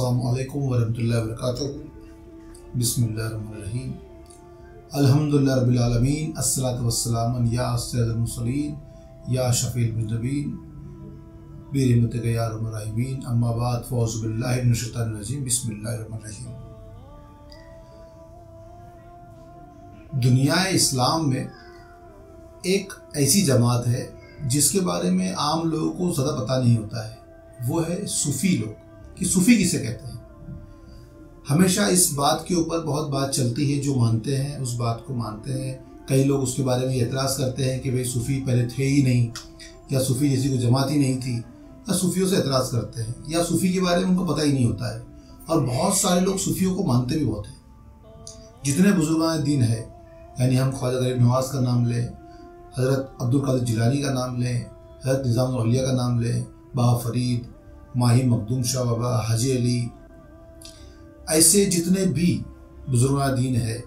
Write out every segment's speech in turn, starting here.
अस्सलामु अलैकुम वरहमतुल्लाहि वबरकातुहू। बिस्मिल्लाहिर्रहमानिर्रहीम। अल्हम्दुलिल्लाहि रब्बिल आलमीन, अस्सलातु वस्सलामु या सय्यदुल मुरसलीन या शफीउल मुज़नबीन बिरहमतिका या अरहमर राहिमीन। अम्मा बाद, फ़ौज़ु बिल्लाहि मिनश शैतानिर रजीम। बिस्मिल्लाहिर्रहमानिर्रहीम। दुनिया इस्लाम में एक ऐसी जमात है जिसके बारे में आम लोगों को ज़्यादा पता नहीं होता है, वो है सूफ़ी लोग। कि सूफ़ी किसे कहते हैं। हमेशा इस बात के ऊपर बहुत बात चलती है, जो मानते हैं उस बात को मानते हैं। कई लोग उसके बारे में एतराज़ करते हैं कि भाई सूफ़ी पहले थे ही नहीं, या सूफ़ी जैसी कोई जमात ही नहीं थी, या सूफ़ियों से एतराज़ करते हैं, या सूफ़ी के बारे में उनको पता ही नहीं होता है। और बहुत सारे लोग सूफ़ियों को मानते भी बहुत हैं। जितने बुजुर्गान दीन है, यानी हम ख्वाजा गरीब नवाज़ का नाम लें, हज़रत अब्दुल कादिर जिलानी का नाम लें, हज़रत निज़ामुल औलिया का नाम लें, बाबा फरीद, माही मखदूम शाह बाबा, हाजी अली, ऐसे जितने भी बुजुर्गान दीन है,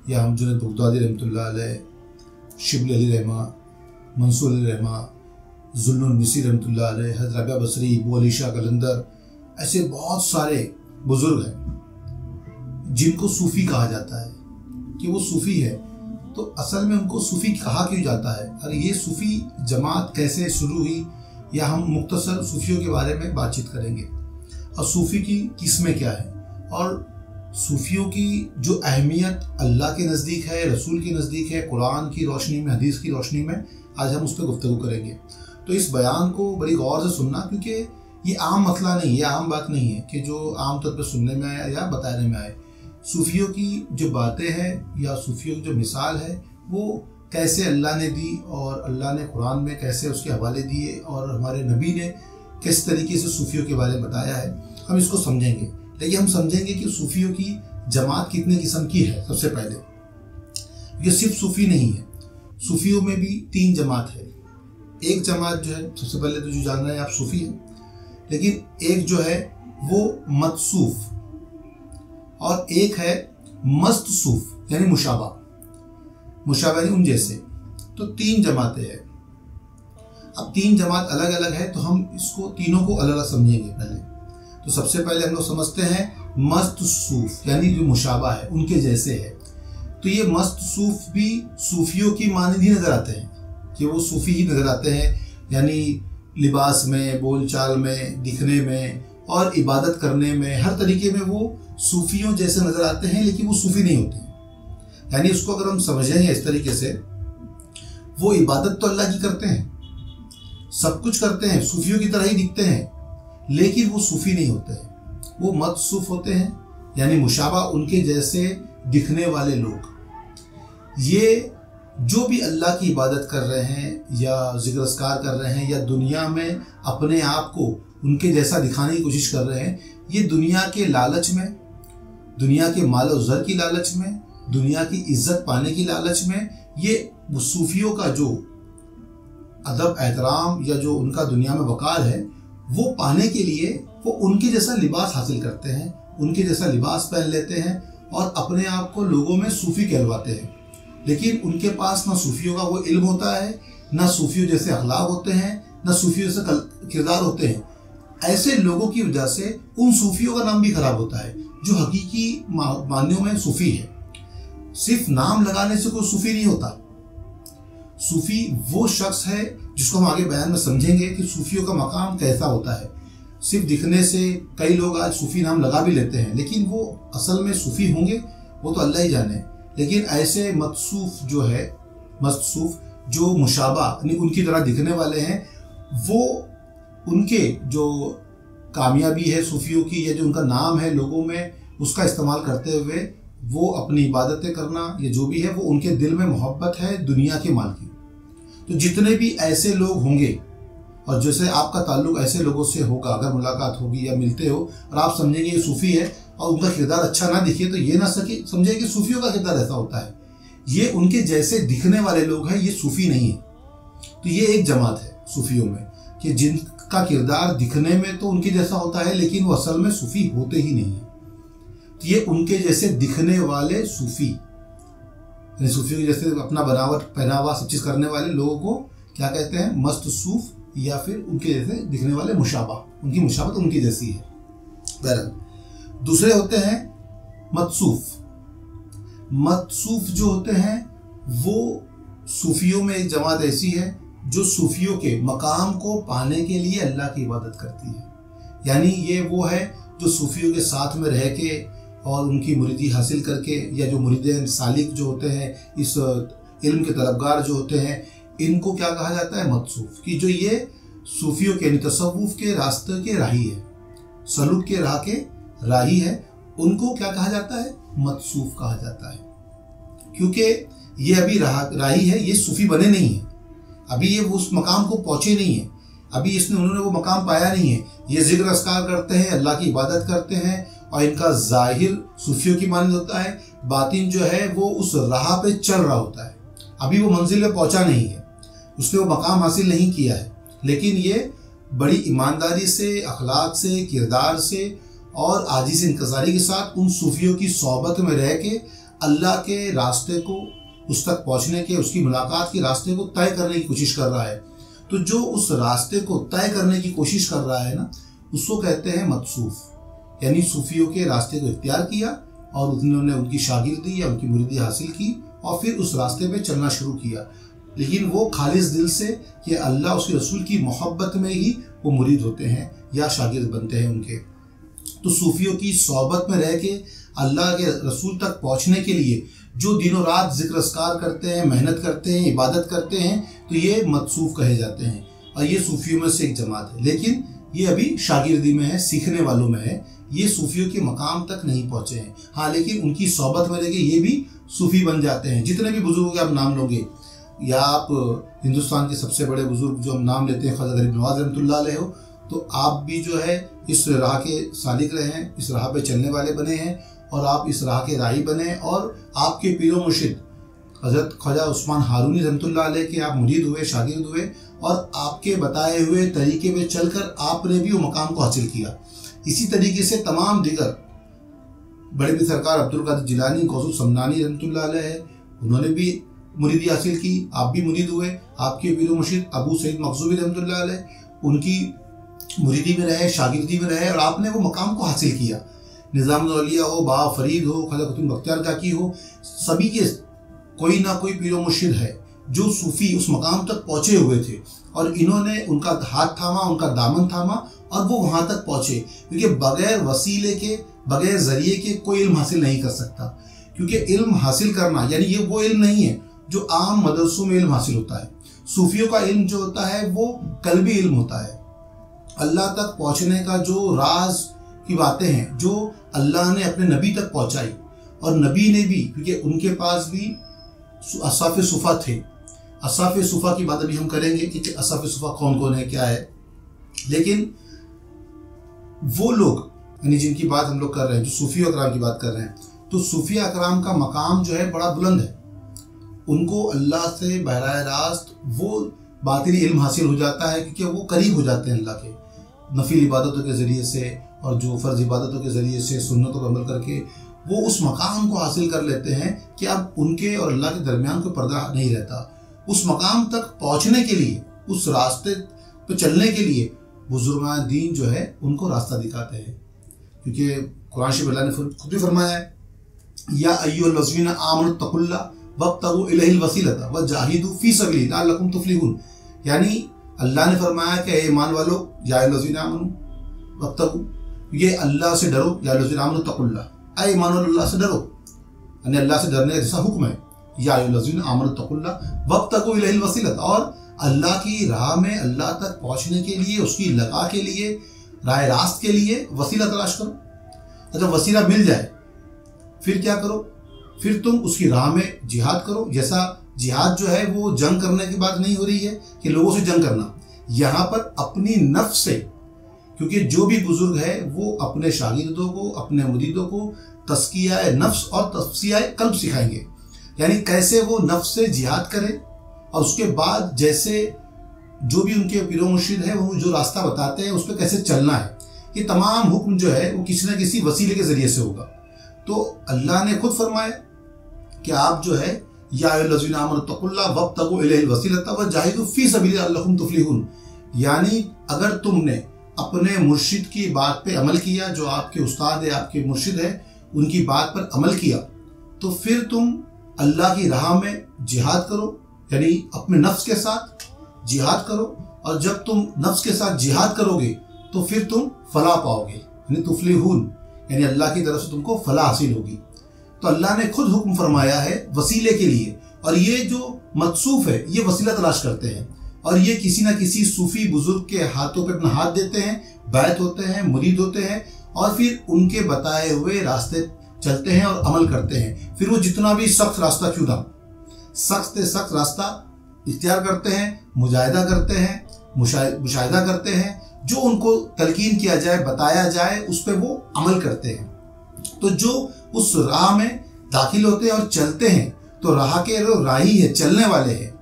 या हम जुनैद बगदादी रहमतुल्लाह अलैह, शिबली अली रहमा, मंसूर अली रहमा, ज़ुल्नुन निसी रहमतुल्लाह अलैह, हज़रत रबिया बसरी, अबू अली शाह कलंदर, ऐसे बहुत सारे बुजुर्ग हैं जिनको सूफ़ी कहा जाता है। कि वो सूफ़ी है, तो असल में उनको सूफ़ी कहा क्यों जाता है, और ये सूफ़ी जमात कैसे शुरू हुई, या हम मुख्तसर सूफ़ियों के बारे में बातचीत करेंगे। और सूफ़ी की किस्में क्या हैं, और सूफ़ियों की जो अहमियत अल्लाह के नज़दीक है, रसूल के नज़दीक है, कुरान की रोशनी में, हदीस की रोशनी में, आज हम उस पर गुफ्तगू करेंगे। तो इस बयान को बड़ी गौर से सुनना, क्योंकि ये आम मसला नहीं है, ये आम बात नहीं है कि जो आम तौर पर सुनने में आए या बताने में आए। सूफ़ियों की जो बातें हैं या सूफ़ियों की जो मिसाल है, वो कैसे अल्लाह ने दी, और अल्लाह ने कुरान में कैसे उसके हवाले दिए, और हमारे नबी ने किस तरीके से सूफ़ियों के बारे में बताया है, हम इसको समझेंगे। लेकिन हम समझेंगे कि सूफ़ियों की जमात कितने किस्म की है। सबसे पहले ये सिर्फ सूफ़ी नहीं है, सूफ़ियों में भी 3 जमात है। एक जमात जो है, सबसे पहले तो जो जान रहे हैं आप, सूफ़ी है। लेकिन एक जो है वो मतसूफ़, और एक है मस्त सूफ़ यानी मुशाबा यानी उन जैसे। तो 3 जमातें हैं। अब 3 जमात अलग अलग है, तो हम इसको तीनों को अलग अलग समझेंगे। पहले तो सबसे पहले हम लोग समझते हैं मस्त सूफ़, यानी जो मुशाबा है उनके जैसे है। तो ये मस्त सूफ़ भी सूफ़ियों की मानद ही नज़र आते हैं, कि वो सूफ़ी ही नज़र आते हैं, यानी लिबास में, बोलचाल में, दिखने में और इबादत करने में, हर तरीके में वो सूफ़ियों जैसे नज़र आते हैं, लेकिन वो सूफ़ी नहीं होते हैं। यानी उसको अगर हम समझेंगे इस तरीके से, वो इबादत तो अल्लाह की करते हैं, सब कुछ करते हैं, सूफ़ियों की तरह ही दिखते हैं, लेकिन वो सूफ़ी नहीं होते हैं। वो मतसूफ़ होते हैं, यानी मुशाबा, उनके जैसे दिखने वाले लोग। ये जो भी अल्लाह की इबादत कर रहे हैं, या ज़िक्र अस्कार कर रहे हैं, या दुनिया में अपने आप को उनके जैसा दिखाने की कोशिश कर रहे हैं, ये दुनिया के लालच में, दुनिया के माल और ज़र की लालच में, दुनिया की इज्जत पाने की लालच में, ये सूफ़ियों का जो अदब एहतराम या जो उनका दुनिया में वक़ार है, वो पाने के लिए वो उनके जैसा लिबास हासिल करते हैं, उनके जैसा लिबास पहन लेते हैं, और अपने आप को लोगों में सूफ़ी कहलवाते हैं। लेकिन उनके पास ना सूफ़ियों का वो इल्म होता है, ना सूफ़ियों जैसे अखलाक होते हैं, ना सूफ़ियों जैसे किरदार होते हैं। ऐसे लोगों की वजह से उन सूफ़ियों का नाम भी खराब होता है, जो हकीकी मानियों में सूफ़ी है। सिर्फ नाम लगाने से कोई सूफ़ी नहीं होता। सूफ़ी वो शख्स है जिसको हम आगे बयान में समझेंगे कि सूफ़ियों का मकाम कैसा होता है। सिर्फ दिखने से कई लोग आज सूफ़ी नाम लगा भी लेते हैं, लेकिन वो असल में सूफ़ी होंगे वो तो अल्लाह ही जाने। लेकिन ऐसे मतसूफ़ जो है, मस्तसूफ़, जो मुशाबा यानी उनकी तरह दिखने वाले हैं, वो उनके जो कामयाबी है सूफ़ियों की, या जो उनका नाम है लोगों में, उसका इस्तेमाल करते हुए वो अपनी इबादतें करना, या जो भी है, वो उनके दिल में मोहब्बत है दुनिया के माल की। तो जितने भी ऐसे लोग होंगे, और जैसे आपका ताल्लुक़ ऐसे लोगों से होगा, अगर मुलाकात होगी या मिलते हो, और आप समझेंगे ये सूफ़ी है, और उनका किरदार अच्छा ना दिखे, तो ये ना समझे कि सूफ़ियों का किरदार ऐसा होता है। ये उनके जैसे दिखने वाले लोग हैं, ये सूफ़ी नहीं है। तो ये एक जमात है सूफ़ियों में, कि जिनका किरदार दिखने में तो उनके जैसा होता है, लेकिन वो असल में सूफ़ी होते ही नहीं है। तो ये उनके जैसे दिखने वाले सूफ़ी, यानी सूफ़ियों के जैसे अपना बनावट, पहनावा, सब चीज़ करने वाले लोगों को क्या कहते हैं, मस्त सूफ़, या फिर उनके जैसे दिखने वाले मुशाबा। उनकी मुशाबत उनकी जैसी है। बहरहाल दूसरे होते हैं मत्सूफ। मत्सूफ जो होते हैं वो सूफियों में एक जमात ऐसी है जो सूफियों के मकाम को पाने के लिए अल्लाह की इबादत करती है। यानी ये वो है जो सूफियों के साथ में रह के और उनकी मुरीदी हासिल करके, या जो मुरीद सालिक जो होते हैं, इस इल्म के तलबगार जो होते हैं, इनको क्या कहा जाता है? मत्सूफ। कि जो ये सूफियों के तसव्वुफ के रास्ते के राही है, सलूक के राह के राही है, उनको क्या कहा जाता है? मत्सूफ कहा जाता है। क्योंकि ये अभी राही है, ये सूफी बने नहीं है, अभी ये उस मकाम को पहुंचे नहीं है, अभी उन्होंने वो मकाम पाया नहीं है। ये जिक्र अस्कार करते हैं, अल्लाह की इबादत करते हैं, और इनका जाहिर सूफियों की मानद होता है, बातिन जो है वो उस राह पे चल रहा होता है, अभी वो मंजिल पे पहुंचा नहीं है, उसने वो मकाम हासिल नहीं किया है। लेकिन ये बड़ी ईमानदारी से, अखलाक से, किरदार से और आजिज़ इंतज़ारी के साथ उन सूफियों की सोहबत में रह के अल्लाह के रास्ते को, उस तक पहुंचने के, उसकी मुलाकात के रास्ते को तय करने की कोशिश कर रहा है। तो जो उस रास्ते को तय करने की कोशिश कर रहा है ना, उसको कहते हैं मत्सूफ। यानी सूफियों के रास्ते को इख्तियार किया और उन्होंने उनकी शागिर्दी या उनकी मुरीदी हासिल की और फिर उस रास्ते पे चलना शुरू किया। लेकिन वो खालिस दिल से कि अल्लाह उसके रसूल की मोहब्बत में ही वो मुरीद होते हैं या शागिर्द बनते हैं उनके। तो सूफियों की सोहबत में रह के अल्लाह के रसूल तक पहुँचने के लिए जो दिनों रात जिक्र अस्कार करते हैं, मेहनत करते हैं, इबादत करते हैं, तो ये मत्सूफ कहे जाते हैं और ये सूफियों में से एक जमात है। लेकिन ये अभी शागिर्दी में है, सीखने वालों में है, ये सूफियों के मकाम तक नहीं पहुँचे हैं। हाँ, लेकिन उनकी सोहबत में रह के ये भी सूफी बन जाते हैं। जितने भी बुजुर्गों के आप नाम लोगे, या आप हिंदुस्तान के सबसे बड़े बुजुर्ग जो हम नाम लेते हैं ख्वाजा गरीब नवाज रहमतुल्लाह अलैह हो, तो आप भी जो है इस राह के सालिक रहे हैं, इस राह पे चलने वाले बने हैं और आप इस राह के राही बने और आपके पीरो मुर्शिद हज़रत ख्वाजा उस्मान हारूनी रहमतुल्लाह अलैह के आप मुरीद हुए, शागिर्द हुए और आपके बताए हुए तरीके में चलकर आपने भी वो मकाम को हासिल किया। इसी तरीके से तमाम दिगर बड़े भी सरकार अब्दुल कादिर जिलानी, गौसुल समनानी रहमतुल्लाह अलैह है, उन्होंने भी मुरीदी हासिल की, आप भी मुरीद हुए। आपके पीरो मुर्शिद अबू सईद मखजूमी रहमतुल्लाह अलैह, उनकी मुरीदी में रहे, शागिर्दी में रहे और आपने वो मकाम को हासिल किया। निज़ामुल औलिया हो, बाबा फरीद हो, ख्वाजा कुतुब बख्तियार काकी हो, सभी के कोई ना कोई पीरो मुर्शिद है जो सूफ़ी उस मकाम तक पहुँचे हुए थे और इन्होंने उनका हाथ थामा, उनका दामन थामा और वो वहाँ तक पहुँचे। क्योंकि बगैर वसीले के, बगैर ज़रिए के कोई इल्म हासिल नहीं कर सकता। क्योंकि इल्म हासिल करना यानी ये वो इल्म नहीं है जो आम मदरसों में इल्म हासिल होता है। सूफियों का इल्म जो होता है वो कल्बी इल्म होता है। अल्लाह तक पहुँचने का जो राज की बातें हैं जो अल्लाह ने अपने नबी तक पहुँचाई, और नबी ने भी, क्योंकि उनके पास भी असाफ़े सुफ़ा थे। असाफ़े सुफ़ा की बात अभी हम करेंगे कि असाफ़े सुफ़ा कौन कौन है, क्या है। लेकिन वो लोग यानी जिनकी बात हम लोग कर रहे हैं, जो सूफी अकराम की बात कर रहे हैं, तो सूफी अकराम का मकाम जो है बड़ा बुलंद है। उनको अल्लाह से बहराए रास्त वो बातिनी इल्म हासिल हो जाता है क्योंकि वो करीब हो जाते हैं अल्लाह के, नफिल इबादतों के ज़रिए से और जो फ़र्ज़ इबादतों के ज़रिए से सुन्नतों पर अमल करके वो उस मकाम को हासिल कर लेते हैं कि अब उनके और अल्लाह के दरमियान कोई पर्दा नहीं रहता। उस मकाम तक पहुँचने के लिए, उस रास्ते पर चलने के लिए बुजुर्गान दीन जो है उनको रास्ता दिखाते हैं। क्योंकि कुरान शरीफ अल्लाह ने खुद भी फरमाया है, या अय्युहल लज़ीना आमनु तक़ुल्लाह वब्तगू इलैहिल वसीलता वजाहिदू फी सबीलिही लअल्लकुम तुफ़्लिहून। यानी अल्लाह ने फरमाया कि ए ईमान वालो, या अय्युहल लज़ीना आमनु वब्तगू, ये अल्लाह से डरो, या अय्युहल लज़ीना आमनु तक़ुल्लाह, ए ईमान वालो अल्लाह से डरो, यानी अल्लाह से डरने का जैसा हुक्म है, या अय्युहल लज़ीना आमनु तक़ुल्लाह वब्तगू इलैहिल वसीलता, और अल्लाह की राह में अल्लाह तक पहुँचने के लिए, उसकी लगा के लिए, राह रास्त के लिए वसीला तलाश करो। अच्छा, वसीला मिल जाए फिर क्या करो? फिर तुम उसकी राह में जिहाद करो। जैसा जिहाद जो है वो जंग करने की बात नहीं हो रही है कि लोगों से जंग करना, यहाँ पर अपनी नफ्स से, क्योंकि जो भी बुजुर्ग है वो अपने शागिर्दों को, अपने मुरीदों को तस्किया नफ्स और तस्किया कल्ब सिखाएंगे। यानी कैसे वो नफ्स से जिहाद करें और उसके बाद जैसे जो भी उनके पीरो मुर्शिद है वो जो रास्ता बताते हैं उस पर कैसे चलना है। ये तमाम हुक्म जो है वो किसी न किसी वसीले के ज़रिए से होगा। तो अल्लाह ने खुद फरमाया कि आप जो है या अय्युहल्लज़ीना आमनु तक़ुल्लाह वब्तगू इलैहिल वसीलता वजाहिदू फी सबीलिही लअल्लकुम तुफ़्लिहून, यानी अगर तुमने अपने मुर्शिद की बात पे अमल किया, जो आपके उस्ताद है, आपके मुर्शिद है, उनकी बात पर अमल किया, तो फिर तुम अल्लाह की राह में जिहाद करो, यानी अपने नफ्स के साथ जिहाद करो। और जब तुम नफ्स के साथ जिहाद करोगे तो फिर तुम फलाह पाओगे, यानी तुफलिहून, यानी अल्लाह की तरफ से तुमको फलाह हासिल होगी। तो अल्लाह ने खुद हुक्म फरमाया है वसीले के लिए, और ये जो मत्सूफ है ये वसीला तलाश करते हैं, और ये किसी ना किसी सूफी बुजुर्ग के हाथों पे अपना हाथ देते हैं, बैत होते हैं, मुरीद होते हैं, और फिर उनके बताए हुए रास्ते चलते हैं और अमल करते हैं। फिर वो जितना भी सख्त रास्ता क्यों ना, सख्त से सख्त रास्ता इख्तियार करते हैं, मुजाहिदा करते हैं, मुशाहिदा करते हैं, जो उनको तलकीन किया जाए, बताया जाए, उस पर वो अमल करते हैं। तो जो उस राह में दाखिल होते हैं और चलते हैं, तो राह के जो राही है, चलने वाले हैं,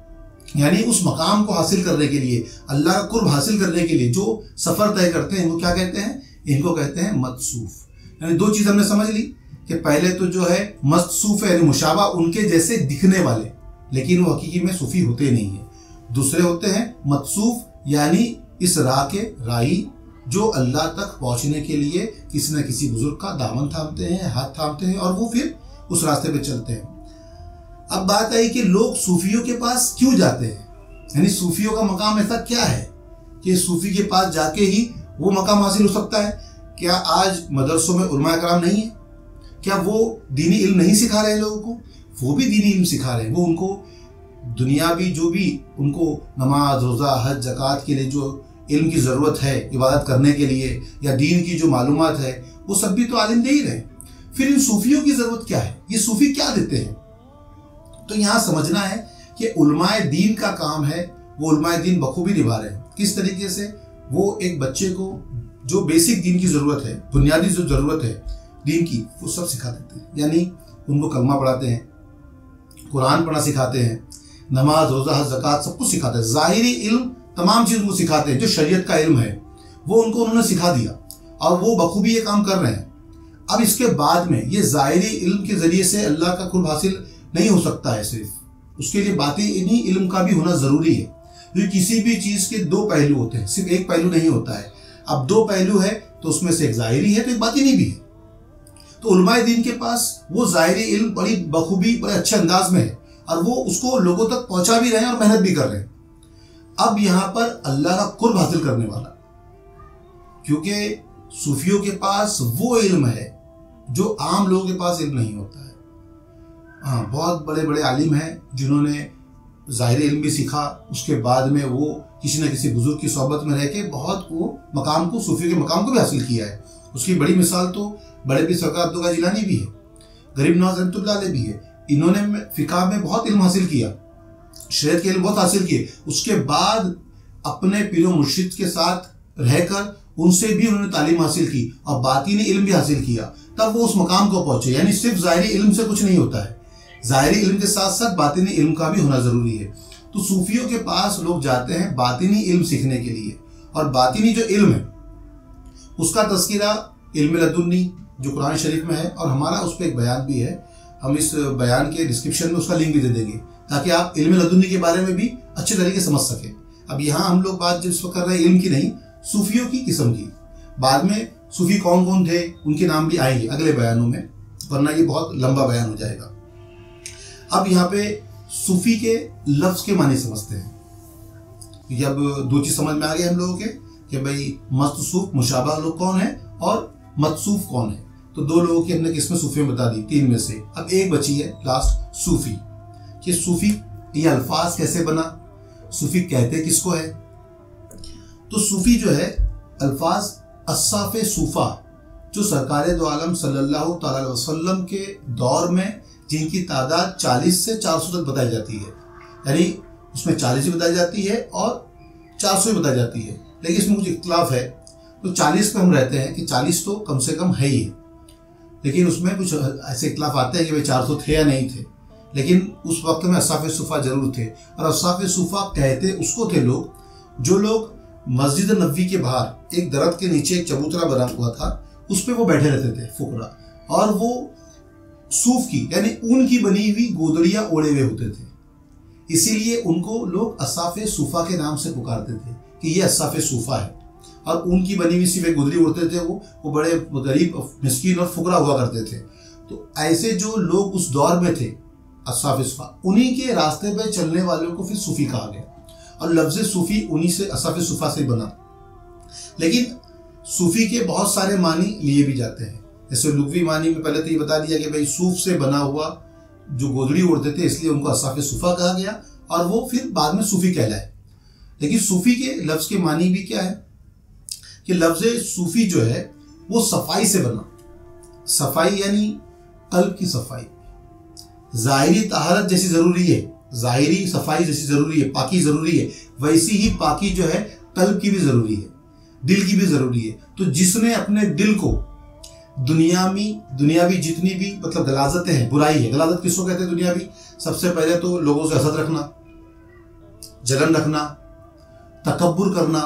यानी उस मकाम को हासिल करने के लिए, अल्लाह का कुर्ब हासिल करने के लिए जो सफ़र तय करते हैं, इनको क्या कहते हैं? इनको कहते हैं मत्सूफ। यानी दो चीज़ हमने समझ ली कि पहले तो जो है मत्सूफ है, यानी मुशाबा, उनके जैसे दिखने वाले, लेकिन वो हकीकी में सूफी होते नहीं है। दूसरे होते हैं मत्सूफ, यानी इस राह के राही, जो अल्लाह तक पहुंचने के लिए किसी न किसी बुजुर्ग का दामन थामते हैं, हाथ थामते हैं, और वो फिर उस रास्ते पे चलते हैं। अब बात आई कि लोग सूफियों के पास क्यों जाते हैं, यानी सूफियों का मकाम ऐसा क्या है कि सूफी के पास जाके ही वो मकाम हासिल हो सकता है? क्या आज मदरसों में उलमा कराम नहीं है? क्या वो दीनी इल्म नहीं सिखा रहे हैं लोगों को? वो भी दीनी इल्म सिखा रहे हैं। वो उनको दुनियावी जो भी उनको नमाज, रोज़ा, हज, ज़कात के लिए जो इल्म की ज़रूरत है इबादत करने के लिए, या दीन की जो मालूमात है, वो सब भी तो आलिम दे ही रहे। फिर इन सूफियों की ज़रूरत क्या है? ये सूफी क्या देते हैं? तो यहाँ समझना है कि उलमाए दीन का काम है, वो उलमाए दीन बखूबी निभा रहे हैं। किस तरीके से? वो एक बच्चे को जो बेसिक दीन की ज़रूरत है, बुनियादी जो ज़रूरत है दीन की, वो सब सिखा देते हैं। यानी उनको कलमा पढ़ाते हैं, कुरान पढ़ना सिखाते हैं, नमाज, रोज़ा, हज, ज़कात सब कुछ सिखाते हैं। ज़ाहिरी इल्म तमाम चीज़ उनको सिखाते हैं, जो शरीयत का इल्म है वो उन्होंने सिखा दिया, और वो बखूबी ये काम कर रहे हैं। अब इसके बाद में ये ज़ाहिरी इल्म के ज़रिए से अल्लाह का कुर्ब हासिल नहीं हो सकता है, सिर्फ उसके लिए बातिनी इल्म का भी होना ज़रूरी है। क्योंकि किसी भी चीज़ के दो पहलू होते हैं, सिर्फ एक पहलू नहीं होता है। अब दो पहलू है तो उसमें से एक ज़ाहिरी है तो एक बातिनी भी है। तो उलमाए दीन के पास वो ज़ाहिरी इल्म बड़ी बखूबी, बड़े अच्छे अंदाज में है, और वो उसको लोगों तक पहुंचा भी रहे हैं और मेहनत भी कर रहे हैं। अब यहाँ पर अल्लाह का कुर्ब हासिल करने वाला, क्योंकि सूफियों के पास वो इल्म है जो आम लोगों के पास इल्म नहीं होता है। हाँ, बहुत बड़े बड़े आलिम हैं जिन्होंने ज़ाहिर इल्म भी सीखा, उसके बाद में वो किसी न किसी बुजुर्ग की सोहबत में रह के बहुत वो मकाम को, सूफी के मकाम को भी हासिल किया है। उसकी बड़ी मिसाल तो बड़े पीर सरकार अब्दुल कादिर जिलानी भी है, गरीब नवाज रहमतुल्लाह अलैह भी है। इन्होंने फ़िक़ह में बहुत इल्म हासिल किया, शरीयत के इल्म बहुत हासिल किए। उसके बाद अपने पीरो मुर्शिद के साथ रहकर उनसे भी उन्होंने तालीम हासिल की और बातिनी इल्म भी हासिल किया, तब वो उस मकाम को पहुंचे। यानी सिर्फ ज़ाहिरी इल्म से कुछ नहीं होता है, ज़ाहिरी इल्म के साथ साथ बातिनी इल्म का भी होना ज़रूरी है। तो सूफियों के पास लोग जाते हैं बातिनी इल्म सीखने के लिए, और बातिनी जो इल्म है उसका तज़किरा इल्म लदुन्नी जो कुरान शरीफ में है, और हमारा उस पर एक बयान भी है। हम इस बयान के डिस्क्रिप्शन में उसका लिंक भी दे देंगे ताकि आप इल्म लदुन्नी के बारे में भी अच्छे तरीके से समझ सकें। अब यहाँ हम लोग बात जिस वक्त कर रहे हैं इल्म की नहीं, सूफियों की किस्म की। बाद में सूफी कौन कौन थे उनके नाम भी आएंगे अगले बयानों में, वरना ये बहुत लंबा बयान हो जाएगा। अब यहाँ पे सूफी के लफ्ज़ के माने समझते हैं। अब दो चीज़ समझ में आ गई हम लोगों के कि भाई मत्सूफ, मुशाबा लोग कौन है और मत्सूफ कौन है। तो दो लोगों की हमने किस्में सूफी में बता दी, तीन में से। अब एक बची है लास्ट, सूफी। कि सूफी ये अल्फाज कैसे बना, सूफी कहते किसको है? तो सूफी जो है अल्फाज अस्साफ़े सूफा, जो सरकार दो आलम सल्लल्लाहु अलैहि वसल्लम के दौर में जिनकी तादाद 40 से 400 तक बताई जाती है, यानी उसमें 40 भी बताई जाती है और 400 भी बताई जाती है, लेकिन इसमें कुछ इख्तिलाफ है। तो 40 पे हम रहते हैं कि 40 तो कम से कम है ही है, लेकिन उसमें कुछ ऐसे इख्तिलाफ आते हैं कि भाई 400 थे या नहीं थे। लेकिन उस वक्त में अस्साफ़े सूफा जरूर थे, और अस्साफ़े सूफा कहते उसको थे लोग जो लोग मस्जिद नबवी के बाहर एक दरख्त के नीचे एक चबूतरा बना हुआ था, उस पर वो बैठे रहते थे फुकरा, और वो सूफ की यानी ऊन की बनी हुई गोदड़ियाँ ओढ़े हुए होते थे। इसीलिए उनको लोग अस्साफ़े सूफा के नाम से पुकारते थे कि ये अस्साफ़े सूफा है। اور اون کی بنی ہوئی صرف ایک گدری اڑتے تھے، وہ بڑے غریب مسکین اور فقراء ہوا کرتے تھے۔ تو ایسے جو لوگ اس دور میں تھے اصحاب صفا، انہی کے راستے پہ چلنے والوں کو پھر صوفی کہا گیا، اور لفظ صوفی انہی سے اصحاب صفا سے بنا۔ لیکن صوفی کے بہت سارے معنی لیے بھی جاتے ہیں، جیسے لغوی معنی میں پہلے تو یہ بتا دیا کہ بھائی صوف سے بنا ہوا جو گودڑی اڑتے تھے، اس لیے ان کو اصحاب صفا کہا گیا، اور وہ پھر بعد میں صوفی کہلائے۔ لیکن صوفی کے لفظ کے معنی بھی کیا ہے کہ لفظ صوفی جو ہے وہ صفائی سے بنا۔ صفائی یعنی قلب کی صفائی، ظاہری طہارت جیسی ضروری ہے، ظاہری صفائی جیسی ضروری ہے، پاکی ضروری ہے، ویسی ہی پاکی جو ہے قلب کی بھی ضروری ہے، دل کی بھی ضروری ہے۔ تو جس نے اپنے دل کو دنیاوی جتنی بھی مطلب غلاظتیں ہیں، برائی ہے، غلاظت کس کو کہتے ہیں دنیاوی؟ سب سے پہلے تو لوگوں سے حسد رکھنا، جلن رکھنا، تکبر کرنا،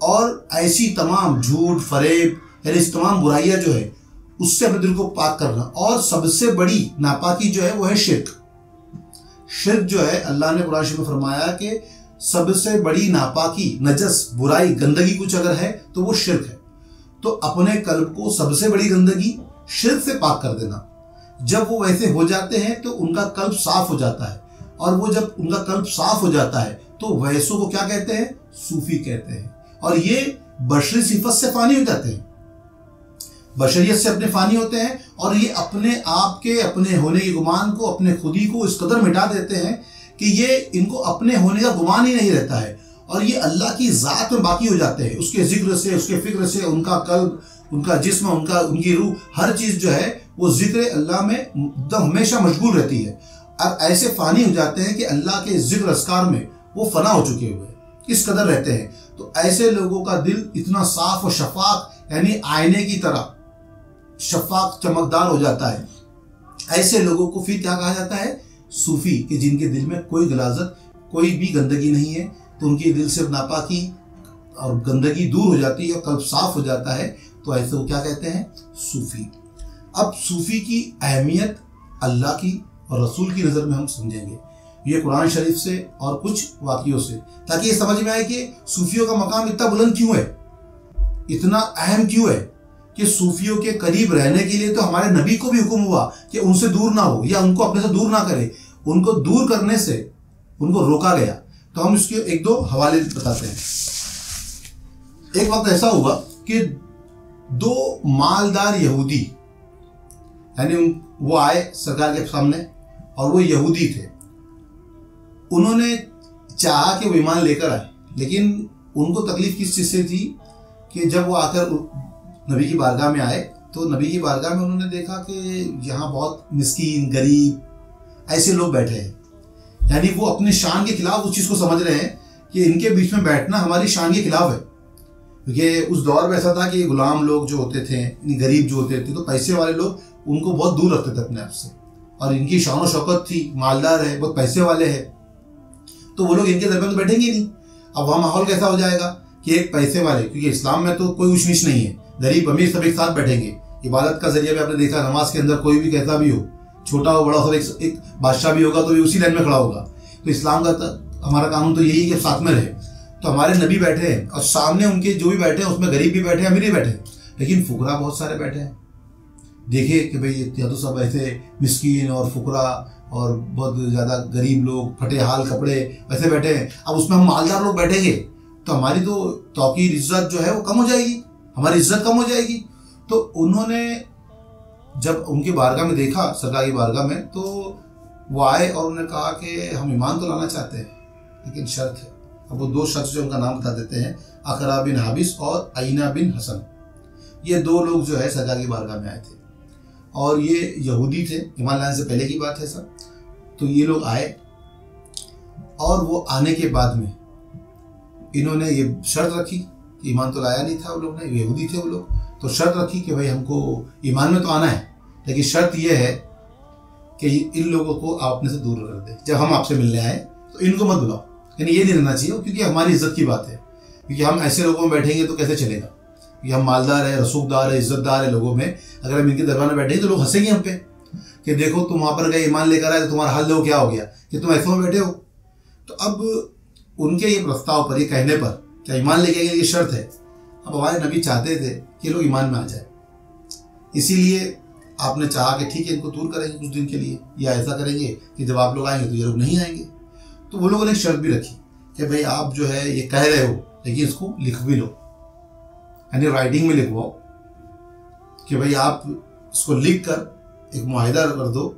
اور ایسی تمام جھوٹ، فریب، یعنی اس تمام برائیاں جو ہے اس سے اپنے دل کو پاک کرنا۔ اور سب سے بڑی ناپاکی جو ہے وہ ہے شرک۔ شرک جو ہے اللہ نے قرآن شریف میں فرمایا کہ سب سے بڑی ناپاکی، نجس، برائی، گندگی کچھ اگر ہے تو وہ شرک ہے۔ تو اپنے قلب کو سب سے بڑی گندگی شرک سے پاک کر دینا۔ جب وہ ویسے ہو جاتے ہیں تو ان کا قلب صاف ہو جاتا ہے، اور وہ جب ان کا قلب صاف ہو جاتا ہے تو ویسوں کو کیا کہتے ہیں؟ صوفی کہتے ہیں۔ اور یہ بشری صفت سے فانی ہو جاتے ہیں، بشریت سے اپنے فانی ہوتے ہیں، اور یہ اپنے آپ کے اپنے ہونے کے گمان کو، اپنے خودی کو اس قدر مٹا دیتے ہیں کہ یہ ان کو اپنے ہونے کا گمان ہی نہیں رہتا ہے، اور یہ اللہ کی ذات میں باقی ہو جاتے ہیں۔ اس کے ذکر سے، اس کے فکر سے، ان کا قلب، ان کا جسم، ان کی روح، ہر چیز جو ہے وہ ذکر اللہ میں ہمیشہ مشغول رہتی ہے۔ اب ایسے فانی ہو جاتے ہیں کہ اللہ کے ذکر اذکار میں وہ فنا ہو چکے ہوئے اس قدر رہتے ہیں۔ تو ایسے لوگوں کا دل اتنا صاف و شفاف، یعنی آئینے کی طرح شفاف چمکدار ہو جاتا ہے۔ ایسے لوگوں کو پھر کیا کہا جاتا ہے؟ صوفی، کہ جن کے دل میں کوئی غلاظت، کوئی بھی گندگی نہیں ہے، تو ان کے دل سے ناپاکی اور گندگی دور ہو جاتی ہے اور قلب صاف ہو جاتا ہے، تو ایسے وہ کیا کہتے ہیں؟ صوفی۔ اب صوفی کی اہمیت اللہ کی اور رسول کی نظر میں ہم سمجھیں گے، یہ قرآن شریف سے اور کچھ واقعوں سے، تاکہ یہ سمجھ میں آئے کہ صوفیوں کا مقام اتنا بلند کیوں ہے، اتنا اہم کیوں ہے، کہ صوفیوں کے قریب رہنے کے لیے تو ہمارے نبی کو بھی حکم ہوا کہ ان سے دور نہ ہو، یا ان کو اپنے سے دور نہ کرے، ان کو دور کرنے سے ان کو روکا گیا۔ تو ہم اس کے ایک دو حوالے بتاتے ہیں۔ ایک وقت ایسا ہوا کہ دو مالدار یہودی، یعنی وہ آئے سرکار کے سامنے، اور وہ یہودی تھے۔ انہوں نے چاہا کہ وہ ایمان لے کر آئے، لیکن ان کو تکلیف کس چیز سے تھی کہ جب وہ آ کر نبی کی بارگاہ میں آئے تو نبی کی بارگاہ میں انہوں نے دیکھا کہ یہاں بہت مسکین، غریب ایسے لوگ بیٹھے ہیں، یعنی وہ اپنے شان کے خلاف اس چیز کو سمجھ رہے ہیں کہ ان کے بیچ میں بیٹھنا ہماری شان کے خلاف ہے۔ کیونکہ اس دور میں ایسا تھا کہ غلام لوگ جو ہوتے تھے، غریب جو ہوتے تھے، تو پیسے والے لوگ ان کو بہت دور رکھتے تھے اپنے آپ سے، اور ان کی شان و شوکت تھی، مالدار ہے، بہت پیسے والے ہیں، تو وہ لوگ ان کے درمیان بیٹھیں گے نہیں۔ اب وہاں ماحول کیسا ہو جائے گا کہ ایک پیسے والے، کیونکہ اسلام میں تو کوئی اونچ نیچ نہیں ہے، غریب امیر سب ایک ساتھ بیٹھیں گے۔ عبادت کا ذریعہ بھی آپ نے دیکھا، نماز کے اندر کوئی بھی کیسا بھی ہو، چھوٹا ہو بڑا ہو، ایک بادشاہ بھی ہوگا تو بھی اسی لائن میں کھڑا ہوگا۔ تو اسلام کا ہمارا قانون تو یہی ہے کہ ساتھ میں رہے۔ تو ہمارے نبی بیٹھے ہیں، اور سامنے ان کے جو بھی بیٹھے ہیں اس میں غریب بھی بیٹھے ہیں، امیر بھی بیٹھے ہیں، لیکن فقراء بہت سارے بیٹھے ہیں۔ دیکھیے کہ بھئی یا تو سب ایسے مسکین اور فقراء اور بہت زیادہ غریب لوگ، پھٹے حال کپڑے ویسے بیٹھے ہیں۔ اب اس میں ہم مالدار لوگ بیٹھیں گے تو ہماری تو توقیر، عزت جو ہے وہ کم ہو جائے گی، ہماری عزت کم ہو جائے گی۔ تو انہوں نے جب ان کی بارگاہ میں دیکھا، سرکار کی بارگاہ میں، تو وہ آئے اور انہوں نے کہا کہ ہم ایمان تو لانا چاہتے ہیں، لیکن شرط ہے۔ اب وہ دو شخص جو ان کا نام بتا دیتے ہیں، اقرا بن حابس اور عینہ بن حسن، یہ دو لوگ جو ہے سرکار کی بارگاہ میں آئے تھے، اور یہ یہودی تھے، ایمان لانے سے پہلے کی بات ہے سب۔ تو یہ لوگ آئے، اور وہ آنے کے بعد میں انہوں نے یہ شرط رکھی کہ ایمان تو لایا نہیں تھا وہ لوگ نے، یہودی تھے وہ لوگ، تو شرط رکھی کہ بھائی ہم کو ایمان میں تو آنا ہے، لیکن شرط یہ ہے کہ ان لوگوں کو آپ اپنے سے دور کر دیں، جب ہم آپ سے ملنے آئے تو ان کو مت بلاؤ، یعنی یہ نہیں رہنا چاہیے، کیونکہ ہماری عزت کی بات ہے، کیونکہ ہم ایسے لوگوں میں بیٹھیں گے تو کیسے چلے گا، کہ ہم مالدار ہیں، رسوخ دار ہے، عزت دار ہے لوگوں میں، اگر ہم ان کے دربار میں بیٹھیں گے تو لوگ ہنسیں گے ہم پہ کہ دیکھو تم وہاں پر گئے ایمان لے کر آئے تو تمہارا حال دیکھو کیا ہو گیا کہ تم ایسے میں بیٹھے ہو۔ تو اب ان کے یہ پرستاؤ پر، یہ کہنے پر کہ ایمان لے کے آئے، یہ شرط ہے अब हमारे नबी चाहते थे कि लोग ईमान में आ जाए, इसीलिए आपने चाहा कि ठीक है इनको दूर करेंगे कुछ दिन के लिए, या ऐसा करेंगे कि जब आप लोग आएंगे तो ये लोग नहीं आएंगे। तो वो लोगों ने एक शर्त भी रखी कि भाई आप जो है ये कह रहे हो लेकिन इसको लिख भी लो, यानी राइटिंग में लिखवाओ कि भाई आप इसको लिख कर एक मुआहिदा कर दो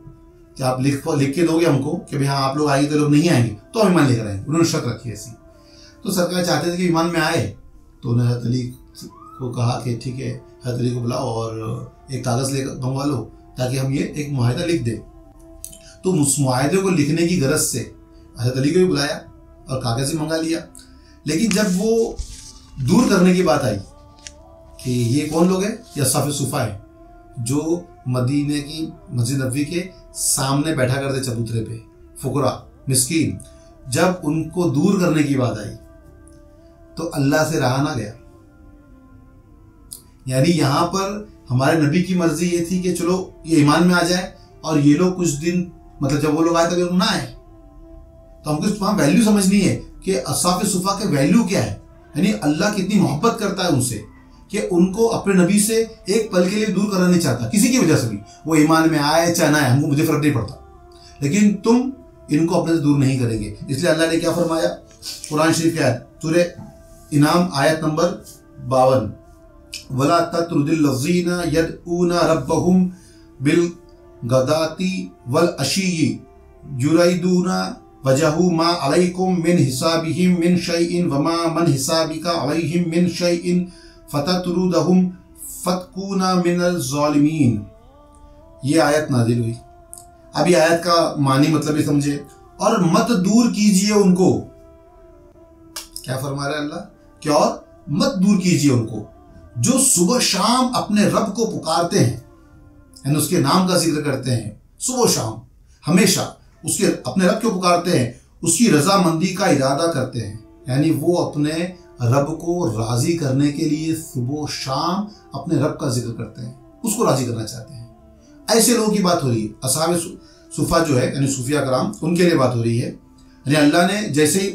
कि आप लिख के दोगे हमको कि भाई हाँ आप लोग आएंगे तो लोग नहीं आएंगे तो हम ईमान लेकर आएंगे। उन्होंने शर्त रखी ऐसी। तो सरकार चाहते थे कि ईमान में आए, तो उन्होंने हज़रत अली को कहा कि ठीक है हज़रत अली को बुलाओ और एक कागज़ लेकर मंगवा लो ताकि हम ये एक मुआहिदा लिख दें। तो उस मुआहिदे को लिखने की गरज से हज़रत अली को भी बुलाया और कागज़ भी मंगा लिया। लेकिन जब वो दूर करने की बात आई कि ये कौन लोग हैं, ये अस्हाब सुफ़ा है जो मदीने की मस्जिद नबवी के सामने बैठा करते चबूतरे पे, फुकरा मिस्कीन, जब उनको दूर करने की बात आई तो अल्लाह से रहा ना गया। यानी यहाँ पर हमारे नबी की मर्जी ये थी कि चलो ये ईमान में आ जाए और ये लोग कुछ दिन, मतलब जब वो लोग आए तो ना आए, तो हमको वहाँ वैल्यू समझनी है कि अस्हाब सुफ़ा के वैल्यू क्या है, यानी अल्लाह कितनी मोहब्बत करता है उनसे कि उनको अपने नबी से एक पल के लिए दूर करना नहीं चाहता किसी की वजह से भी। वो ईमान में आए चाहे ना आए हमको मुझे फर्क नहीं पड़ता, लेकिन तुम इनको अपने से दूर नहीं करेंगे। इसलिए अल्लाह ने क्या फरमाया, कुरान शरीफ की आयत सूरह इनाम आयत नंबर 52, वला तत्रुदिल लज़ीना यदऊना रब्बहुम बिल गदाती वल अशीय्यि युरीदूना वजहू मा अलैकुम मिन हिसाबिहिम मिन शैइन वमा मन हिसाबिका अलैहिम मिन शैइन फततरुदहुम फतकूना मिनल ज़ालिमीन। ये आयत नाजिल हुई। अभी आयत का मानी मतलब ही समझे, और मत दूर कीजिए उनको। क्या फरमा रहे अल्लाह, क्या और मत दूर कीजिए उनको जो सुबह शाम अपने रब को पुकारते हैं, यानी उसके नाम का जिक्र करते हैं सुबह शाम, हमेशा उसके अपने रब को पुकारते हैं, उसकी रजामंदी का इरादा करते हैं, यानी वो अपने रब को राजी करने के लिए सुबह शाम अपने रब का जिक्र करते हैं, उसको राजी करना चाहते हैं। ऐसे लोगों की बात हो रही है। अस्हाब सुफ़ा जो है यानी सूफिया कराम, उनके लिए बात हो रही है। यानी अल्लाह ने जैसे ही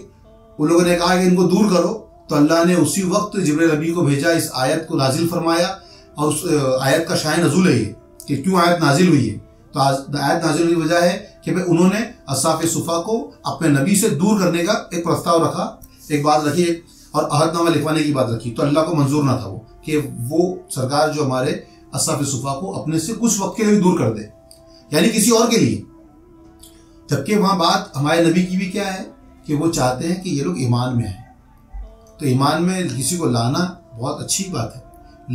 उन लोगों ने कहा कि इनको दूर करो, तो अल्लाह ने उसी वक्त जिब्रील नबी को भेजा, इस आयत को नाजिल फरमाया। और उस आयत का शान नज़ूल है ये कि क्यों आयत नाजिल हुई है। तो आयत नाजिल होने की वजह है कि भाई उन्होंने अस्हाब सुफ़ा को अपने नबी से दूर करने का एक प्रस्ताव रखा, एक बात रखी और अहदनामा लिखवाने की बात रखी। तो अल्लाह को मंजूर ना था वो कि वो सरकार जो हमारे अस्हाब सुफ़ा को अपने से कुछ वक्त के लिए दूर कर दे, यानी किसी और के लिए। जबकि वहाँ बात हमारे नबी की भी क्या है कि वो चाहते हैं कि ये लोग ईमान में हैं। तो ईमान में किसी को लाना बहुत अच्छी बात है,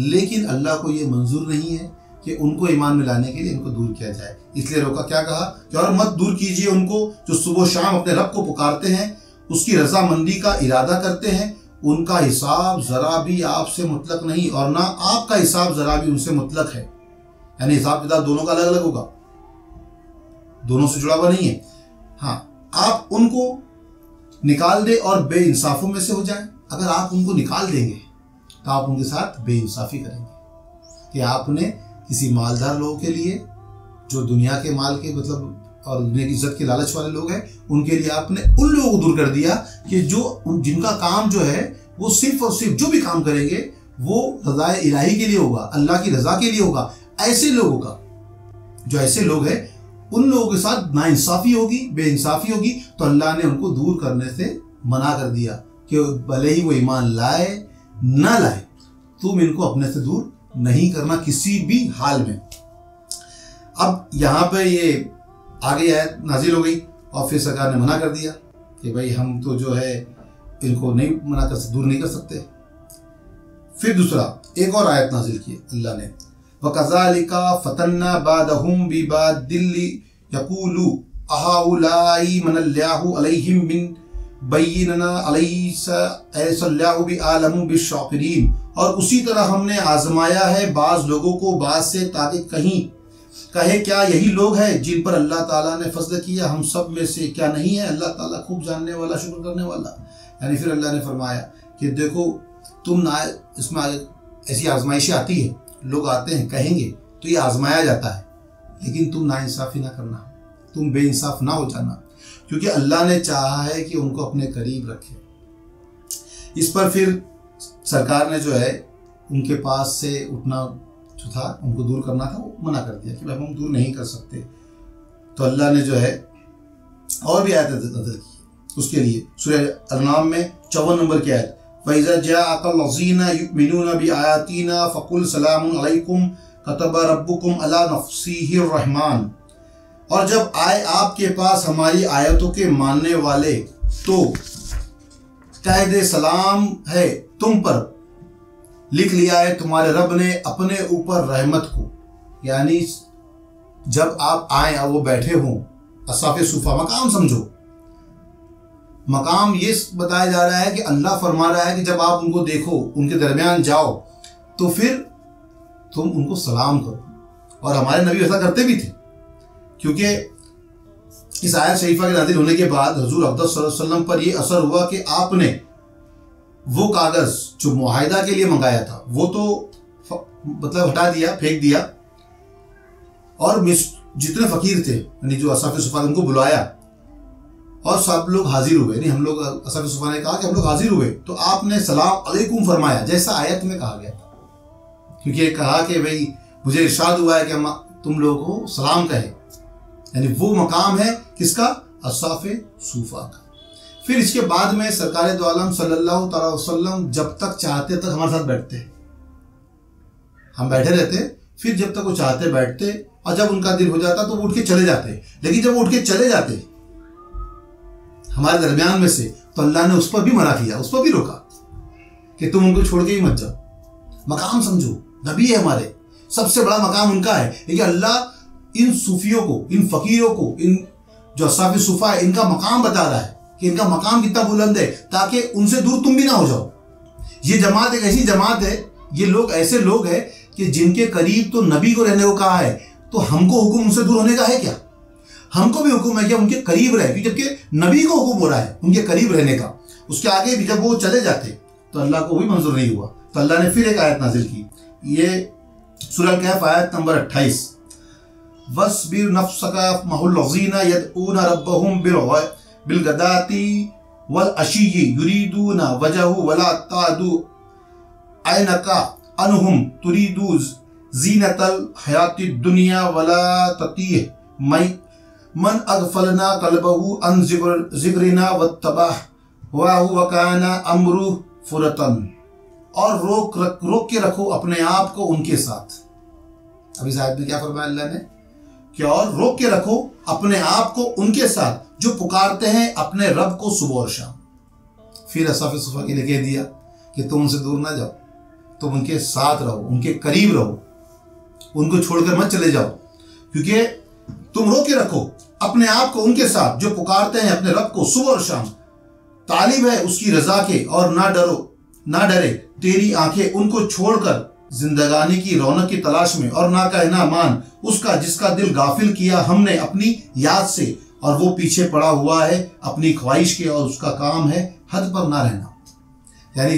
लेकिन अल्लाह को ये मंजूर नहीं है कि उनको ईमान में लाने के लिए इनको दूर किया जाए। इसलिए रोका, क्या कहा कि और मत दूर कीजिए उनको जो सुबह शाम अपने रब को पुकारते हैं, उसकी रजामंदी का इरादा करते हैं। उनका हिसाब ज़रा भी आपसे मुतलक नहीं और ना आपका हिसाब ज़रा भी उनसे मुतलक है, यानी हिसाब किताब दोनों का अलग अलग होगा, दोनों से जुड़ा हुआ नहीं है। हाँ, आप उनको निकाल दे और बेइंसाफों में से हो जाए। अगर आप उनको निकाल देंगे तो आप उनके साथ बेइंसाफी करेंगे कि आपने किसी मालदार लोगों के लिए, जो दुनिया के माल के मतलब और दुनिया की इज्जत के लालच वाले लोग हैं, उनके लिए आपने उन लोगों को दूर कर दिया कि जो जिनका काम जो है वो सिर्फ और सिर्फ जो भी काम करेंगे वो रज़ाए इलाही के लिए होगा, अल्लाह की रज़ा के लिए होगा। ऐसे लोगों का, जो ऐसे लोग हैं, उन लोगों के साथ नाइंसाफ़ी होगी, बेइंसाफ़ी होगी। तो अल्लाह ने उनको दूर करने से मना कर दिया कि भले ही वो ईमान लाए ना लाए, तुम इनको अपने से दूर नहीं करना किसी भी हाल में। अब यहाँ पे ये आगे आयत नाजिल हो गई और फिर सरकार ने मना कर दिया कि भाई हम तो जो है इनको नहीं मना कर सकते, दूर नहीं कर सकते। फिर दूसरा एक और आयत नाजिल की अल्लाह ने, वकज़ालिका फतन्ना बादहुम बिबादिल यक़ूलु अहाउलाई मनल्लाहु अलैहिम मिन बय्यिनना अलैहिस्सलाहु बिआलमु बिश्शाकिरीन। और उसी तरह हमने आजमाया है बाज़ लोगों को बाज़ से, ताकि कहीं कहे क्या यही लोग हैं जिन पर अल्लाह ताला ने फज़ल किया, हम सब में से क्या नहीं है अल्लाह ताला खूब जानने वाला, शुक्र करने वाला। यानी फिर अल्लाह ने फरमाया कि देखो तुम ना, इसमें ऐसी आजमाइशें आती है, लोग आते हैं कहेंगे तो ये आजमाया जाता है, लेकिन तुम नाइंसाफ़ी ना करना, तुम बेइंसाफ ना हो जाना, क्योंकि अल्लाह ने चाहा है कि उनको अपने करीब रखे। इस पर फिर सरकार ने जो है ان کے پاس سے اٹھنا جو تھا ان کو دور کرنا تھا وہ منع کر دیا کہ بھائی ہم دور نہیں کر سکتے. تو اللہ نے جو ہے اور بھی آیت نازل کی اس کے لیے. سورہ انعام میں 54 نمبر کی آیت فَإِذَا جَاءَكَ الَّذِينَ يُؤْمِنُونَ بِآيَاتِنَا فَقُلْ سَلَامٌ عَلَيْكُمْ كَتَبَ رَبُّكُمْ عَلَى نَفْسِهِ الرَّحْمَانِ. اور جب آئے آپ کے پاس ہماری آیتوں کے ماننے والے تو کہہ دے سلام ہے تم پر، لکھ لیا ہے تمہارے رب نے اپنے اوپر رحمت کو. یعنی جب آپ آئیں اور وہ بیٹھے ہوں اصحاب صفہ، مقام سمجھو، مقام یہ بتایا جا رہا ہے کہ اللہ فرما رہا ہے کہ جب آپ ان کو دیکھو، ان کے درمیان جاؤ، تو پھر تم ان کو سلام کرو. اور ہمارے نبی ایسا کرتے بھی تھے، کیونکہ اس آیت شریفہ کے نازل ہونے کے بعد حضور اقدس صلی اللہ علیہ وسلم پر یہ اثر ہوا کہ آپ نے وہ کاغذ جو معاہدہ کے لیے منگایا تھا وہ تو مطلب ہٹا دیا، پھینک دیا، اور جتنے فقیر تھے یعنی جو اصحاب صفہ ان کو بلایا اور سب لوگ حاضر ہوئے. یعنی ہم لوگ اصحاب صفہ نے کہا کہ ہم لوگ حاضر ہوئے تو آپ نے سلام علیکم فرمایا جیسا آیت میں کہا گیا تھا، کیونکہ کہا کہ بھئی مجھے ارشاد ہوا ہے کہ تم لوگوں کو سلام کہے. یعنی وہ مقام ہے کس کا؟ اصحاب صفہ کا. پھر اس کے بعد میں سرکار دو عالم صلی اللہ تعالی وسلم جب تک چاہتے تک ہمارے ساتھ بیٹھتے، ہم بیٹھے رہتے، پھر جب تک وہ چاہتے بیٹھتے، اور جب ان کا دل ہو جاتا تو وہ اٹھ کے چلے جاتے. لیکن جب وہ اٹھ کے چلے جاتے ہمارے درمیان میں سے تو اللہ نے اس پر بھی منع کیا، اس پر بھی روکا کہ تم ان کو چھوڑ کے ہی مت جاؤ. مقام سمجھو، نبی ہے ہمارے، سب سے بڑا مقام ان کا ہے. لیکن اللہ ان صوفیوں کو، ان فقیروں کو، ان جو اصحاب صفہ ہے ان کا مقام بتا رہا ہے کہ ان کا مقام کتنا بلند ہے، تاکہ ان سے دور تم بھی نہ ہو جاؤ. یہ جماعت ایک ایسی جماعت ہے، یہ لوگ ایسے لوگ ہیں کہ جن کے قریب تو نبی کو رہنے کو کہا ہے، تو ہم کو حکم ان سے دور ہونے کا ہے کیا؟ ہم کو بھی حکم ہے کہ ان کے قریب رہے، جبکہ نبی کو حکم ہو رہا ہے ان کے قریب رہنے کا. اس کے آگے بھی جب وہ چلے جاتے تو اللہ کو بھی منظور نہیں ہوا، تو اللہ نے پھر ایک آیت نازل کی. یہ سورہ الکہف آیت نمبر 28 وَاصْبِرْ نَفْسَكَ مَعَ الَّذِينَ يَدْعُونَ رَبَّهُمْ بِالْغَدَاةِ وَالْعَشِيِّ يُرِيدُونَ وَجْهَهُ وَلَا تَعْدُ عَيْنَكَ عَنْهُمْ تُرِيدُ زِينَةَ الْحَيَاةِ الدُّنْيَا وَلَا تُطِعْ مَنْ أَغْفَلْنَا قَلْبَهُ عَنْ ذِكْرِنَا وَاتَّبَعَ هَوَاهُ وَكَانَ أَمْرُهُ فُرَطًا. اور روک کے رکھو اپنے آپ کو ان کے ساتھ. اب اس آیت میں کیا فرمایا اللہ نے کہ اور روک کے رکھو اپنے آپ کو ان کے ساتھ جو پکارتے ہیں اپنے رب کو صبح اور شام. پھر اصحاب صفہ کے لیے کہہ دیا کہ تم ان سے دور نہ جاؤ، تم ان کے ساتھ رہو، ان کے قریب رہو، ان کو چھوڑ کر مت چلے جاؤ، کیونکہ تم روک کے رکھو اپنے آپ کو ان کے ساتھ جو پکارتے ہیں اپنے رب کو صبح اور شام. طالب ہے اس کی رضا کے، اور نہ ڈرے تیری آنکھیں ان کو چھوڑ کر زندگانی کی رونق کی تلاش میں، اور نہ کہے نہ مان اس کا جس کا دل غافل کیا ہم نے اپنی یاد سے، اور وہ پیچھے پڑا ہوا ہے اپنی خواہش کے، اور اس کا کام ہے حد پر نہ رہنا. یعنی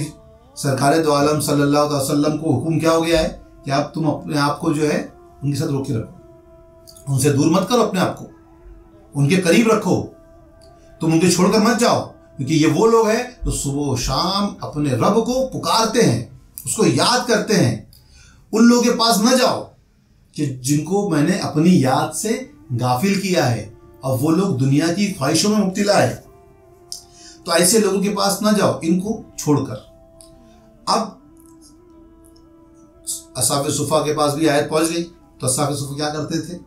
سرکار دو عالم صلی اللہ علیہ وسلم کو حکم کیا ہو گیا ہے کہ اب تم اپنے آپ کو جو ہے ان کے ساتھ روک کے رکھو، ان سے دور مت کرو، اپنے آپ کو ان کے قریب رکھو، تم ان کے چھوڑ کر مت جاؤ. کیونکہ یہ وہ لوگ ہیں جو صبح و شام اپنے رب کو پکارتے ہیں، اس کو یاد کرتے ہیں. ان لوگوں کے پاس نہ جاؤ کہ جن کو میں نے اپنی یاد سے غافل کیا ہے اور وہ لوگ دنیا کی خواہشوں میں مبتلا ہے. تو ایسے لوگوں کے پاس نہ جاؤ ان کو چھوڑ کر. اب اصحاب صفہ کے پاس بھی آیت پہنچ گئی تو اصحاب صفہ کیا کرتے تھے؟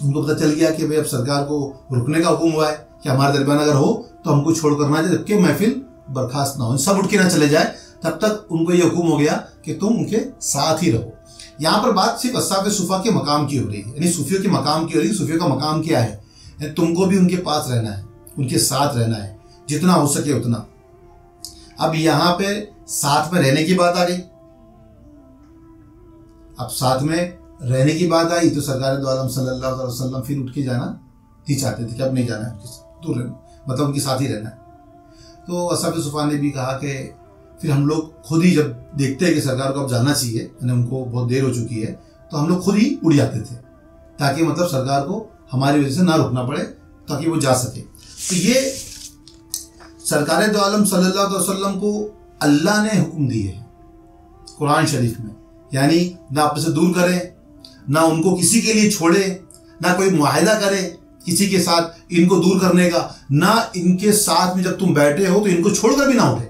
ان کو پتہ چل گیا کہ اب سرکار کو رکنے کا حکم ہوا ہے کہ ہمارے درمیان اگر ہو تو ہم کو چھوڑ کر نہ جائے، جبکہ محفل برخاست نہ ہو، سب اٹھ کے نہ چلے جائے. تب تک ان کو یہ حکم ہو گیا کہ تم ان کے ساتھ ہی رہو. یہاں پر بات صرف اصحاب صفہ کے مقام کی ہو رہی ہے، یعنی صوفیوں کے مقام کی ہو رہی ہے. صوفیوں کا مقام کیا ہے؟ یعنی تم کو بھی ان کے پاس رہنا ہے، ان کے ساتھ رہنا ہے، جتنا ہو سکے اتنا. اب یہاں پہ ساتھ میں رہنے کی بات آ گئی. اب ساتھ میں رہنے کی بات آئی تو سرکار دو عالم صلی اللہ علیہ وسلم پھر اٹھ کے جانا ہی چاہتے تھے کہ اب نہیں جانا ہے، دور رہنا، مطلب ان کے ساتھ ہی رہنا ہے. تو اصحاب صفہ نے بھی کہا کہ پھر ہم لوگ خود ہی جب دیکھتے ہیں کہ سرکار کو اب جانا چاہیے، یعنی ان کو بہت دیر ہو چکی ہے، تو ہم لوگ خود ہی اڑ جاتے تھے تاکہ مطلب سرکار کو ہماری وجہ سے نہ رکنا پڑے، تاکہ وہ جا سکے. تو یہ سرکار دو عالم صلی اللہ علیہ وسلم کو اللہ نے حکم دیے ہیں، कुरान शरीफ में, यानी ना अपने से दूर करें, ना उनको किसी के लिए छोड़े, ना कोई मुआहिदा करे किसी के साथ इनको दूर करने का, ना इनके साथ में जब तुम बैठे हो तो इनको छोड़कर भी ना उठे।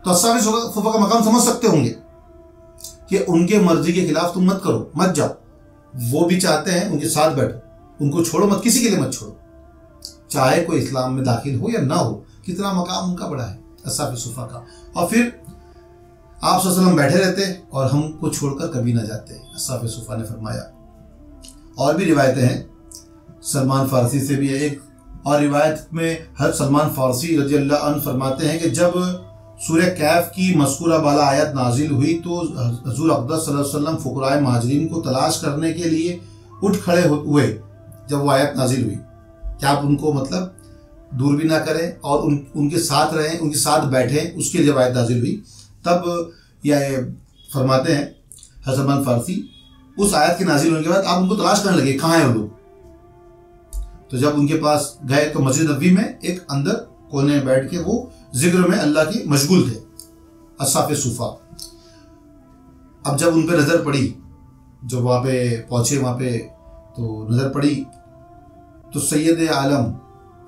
तो अस्हाब सुफ़ा का मकाम समझ सकते होंगे कि उनके मर्जी के खिलाफ तुम मत करो, मत जाओ। वो भी चाहते हैं उनके साथ बैठो, उनको छोड़ो मत, किसी के लिए मत छोड़ो, चाहे कोई इस्लाम में दाखिल हो या ना हो। कितना मकाम उनका बड़ा है अस्हाब सुफ़ा का। और फिर आप सल्लल्लाहु अलैहि वसल्लम बैठे रहते और हमको छोड़कर कभी ना जाते, अस्हाब सुफ़ा ने फरमाया। और भी रिवायतें हैं, सलमान फारसी से भी है एक और रिवायत में हज़रत सलमान फारसी रज़ियल्लाहु अन्हु फरमाते हैं कि जब सूरह कैफ की मज़कूरा बाला आयत नाजिल हुई तो हुज़ूर अक़दस सल्लल्लाहु अलैहि वसल्लम फ़ुक़राए महाजिरीन को तलाश करने के लिए उठ खड़े हुए। जब वो आयत नाजिल हुई कि आप उनको मतलब दूर भी ना करें और उनके साथ रहें, उनके साथ बैठें, उसके लिए जब आयत नाजिल हुई तब यह फरमाते हैं हज़रत सलमान फारसी, उस आयत के नाजिल होने के बाद आप उनको तलाश करने लगे, कहाँ हैं वो लोग। तो जब उनके पास गए तो मस्जिद नबवी में एक अंदर कोने में बैठ के वो जिक्र में अल्लाह की मशगूल थे, अस्हाब सुफ़ा। अब जब उन पे नज़र पड़ी, जब वहाँ पे पहुँचे वहाँ पे तो नज़र पड़ी तो सैयद आलम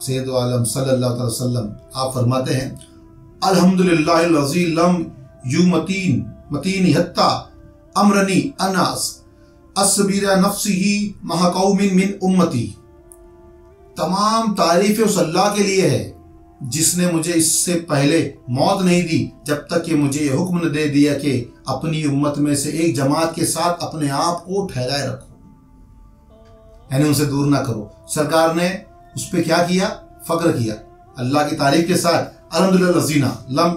सल्लल्लाहु अलैहि वसल्लम आप फरमाते हैं, अल्हम्दुलिल्लाहिल्लज़ी लम युमतीन हत्ता अमरनी अन्नास अस्बिरा नफ्सिही महा कौमिन मिन उम्मती। तमाम तारीफ़ उस अल्लाह के लिए है जिसने मुझे इससे पहले मौत नहीं दी जब तक कि मुझे यह हुक्म न दे दिया कि अपनी उम्मत में से एक जमात के साथ अपने आप को ठहराए रखो, यानी उनसे दूर ना करो। सरकार ने उस पर क्या किया, फ़क्र किया अल्लाह की तारीफ के साथ, अल्हम्दुलिल्लाह लम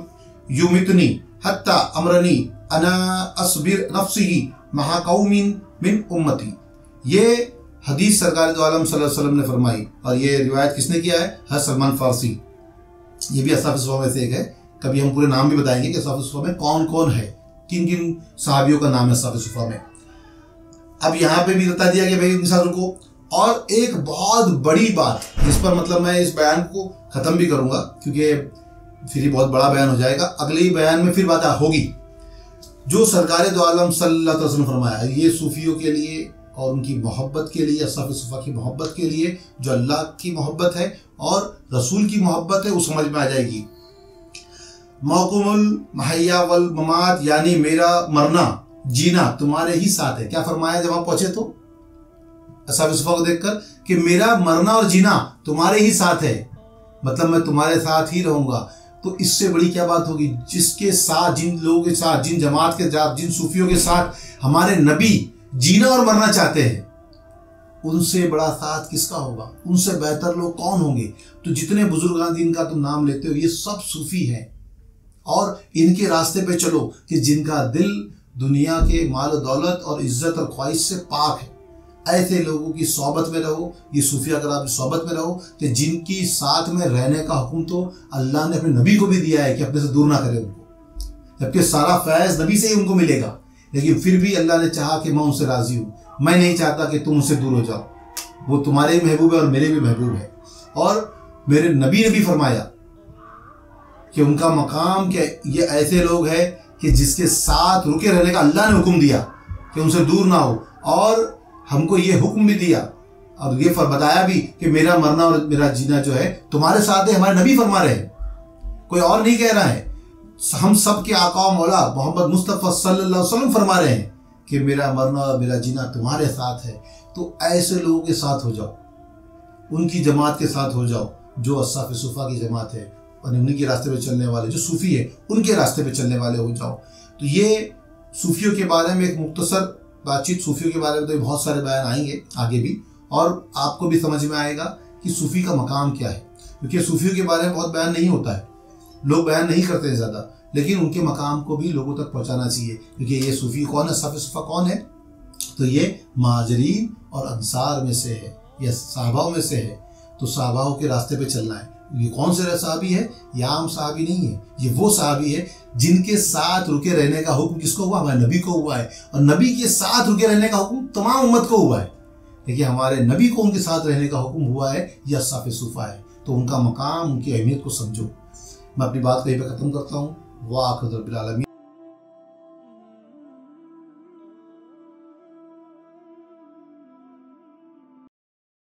युमितनी हत्ता अमरनी अना अस्बिर नफ्सिही महा कौमिन मिन उम्मती। ये हदीस सरकार दो आलम सल्लल्लाहु अलैहि वसल्लम ने फरमाई और ये रिवायत किसने किया है, हज़रत सलमान फारसी। ये भी अस्हाब सुफ़ा में से एक है। कभी हम पूरे नाम भी बताएंगे कि अस्हाब सुफ़ा में कौन कौन है, किन किन सहाबियों का नाम है अस्हाब सुफ़ा में। अब यहाँ पे भी बता दिया कि भाई उनके साथ रुको। और एक बहुत बड़ी बात जिस पर मतलब मैं इस बयान को ख़त्म भी करूँगा क्योंकि फिर ही बहुत बड़ा बयान हो जाएगा, अगले ही बयान में फिर बात होगी। जो सरकार दो आलम सल्लल्लाहु अलैहि वसल्लम फरमाया, ये सूफियों के लिए और उनकी मोहब्बत के लिए, अस्हाब सुफ़ा की मोहब्बत के लिए, जो अल्लाह की मोहब्बत है और रसूल की मोहब्बत है, वो समझ में आ जाएगी। मौकुमुल महैया वल ममात, यानी मेरा मरना जीना तुम्हारे ही साथ है। क्या फरमाया जब आप पहुंचे तो अस्हाब सुफ़ा को देखकर कि मेरा मरना और जीना तुम्हारे ही साथ है, मतलब मैं तुम्हारे साथ ही रहूंगा। तो इससे बड़ी क्या बात होगी, जिसके साथ, जिन लोगों के साथ, जिन जमात के साथ, जिन सूफियों के साथ हमारे नबी जीना और मरना चाहते हैं, उनसे बड़ा साथ किसका होगा, उनसे बेहतर लोग कौन होंगे। तो जितने बुजुर्गान दीन का तुम नाम लेते हो ये सब सूफी हैं और इनके रास्ते पे चलो कि जिनका दिल दुनिया के माल दौलत और इज्जत और ख्वाहिश से पाक है। ऐसे लोगों की सोबत में रहो, ये सूफिया कराम की सोबत में रहो कि जिनकी साथ में रहने का हुक्म तो अल्लाह ने अपने नबी को भी दिया है कि अपने से दूर ना करे उनको, जबकि सारा फैज़ नबी से ही उनको मिलेगा। लेकिन फिर भी अल्लाह ने चाहा कि मैं उनसे राज़ी हूँ, मैं नहीं चाहता कि तुम उनसे दूर हो जाओ। वो तुम्हारे भी महबूब है और मेरे भी महबूब है। और मेरे नबी ने भी फरमाया कि उनका मकाम के ये ऐसे लोग हैं कि जिसके साथ रुके रहने का अल्लाह ने हुक्म दिया कि उनसे दूर ना हो, और हमको ये हुक्म भी दिया और ये बताया भी कि मेरा मरना और मेरा जीना जो है तुम्हारे साथ है। हमारे नबी फरमा रहे हैं, कोई और नहीं कह रहा है। हम सब के आका मौला मोहम्मद मुस्तफ़ा सल्लल्लाहु अलैहि वसल्लम फरमा रहे हैं कि मेरा मरना और मेरा जीना तुम्हारे साथ है। तो ऐसे लोगों के साथ हो जाओ, उनकी जमात के साथ हो जाओ जो अस्हाब सुफ़ा की जमात है और उन्हीं के रास्ते पे चलने वाले जो सूफ़ी है उनके रास्ते पे चलने वाले हो जाओ। तो ये सूफियों के बारे में एक मुख्तसर बातचीत। सूफियों के बारे में तो बहुत सारे बयान आएंगे आगे भी, और आपको भी समझ में आएगा कि सूफी का मकाम क्या है, क्योंकि सूफियों के बारे में बहुत बयान नहीं होता है, लोग बयान नहीं करते हैं ज़्यादा, लेकिन उनके मकाम को भी लोगों तक पहुंचाना चाहिए। क्योंकि ये सूफी कौन है, अस्हाब सुफ़ा कौन है, तो ये महाजरीन और अंसार में से है, ये सहाबाओं में से है। तो सहाबाओं के रास्ते पे चलना है। ये कौन से सहाबी है, ये आम सहाबी नहीं है, ये वो सहाबी है जिनके साथ रुके रहने का हुक्म किसको हुआ, हमारे नबी को हुआ है, और नबी के साथ रुके रहने का हुक्म तमाम उम्मत को हुआ है। देखिए हमारे नबी को उनके साथ रहने का हुक्म हुआ है, यह अस्हाब सुफ़ा है। तो उनका मकाम, उनकी अहमियत को समझो। मैं अपनी बात को यहीं पर ख़त्म करता हूँ। वाह रब्बिल आलमीन।